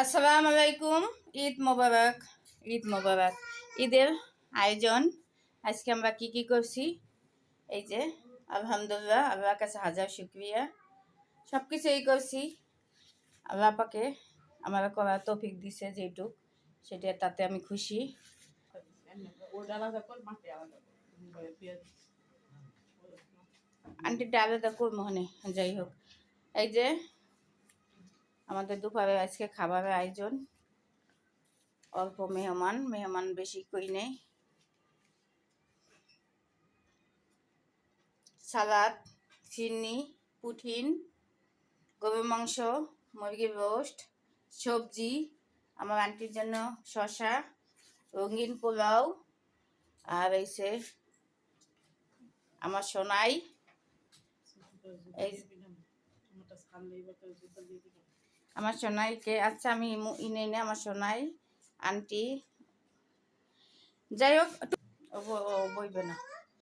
আসসালামু আলাইকুম। ঈদ মোবারক। ঈদ মোবারক। ঈদের আয়োজন আজকে আমরা কি করছি, এই যে আলহামদুলিল্লাহ, আল্লাহর কাছে হাজার শুকরিয়া। সব কিছুই করছি, আল্লাহ পাকে আমার করার তৌফিক দিছে যেটুক, সেটা তাতে আমি খুশি। আন্টিটা আলাদা করবো মনে, যাই হোক। এই যে আমাদের দুপুরে আজকে খাবারের আয়োজন, অল্প মেহমান বেশি কই নেই। সালাদ, চিনি, পুঠিন, গরুর মাংস, মুরগির রোস্ট, সবজি, আমার আন্টির জন্য শসা, রঙিন পোলাও, আর এইসে আমার সোনাই, এই আমার সোনাইকে, আচ্ছা আমি ইনে নে আমার সোনাই আন্টি, যাই হোক ও বইবে না।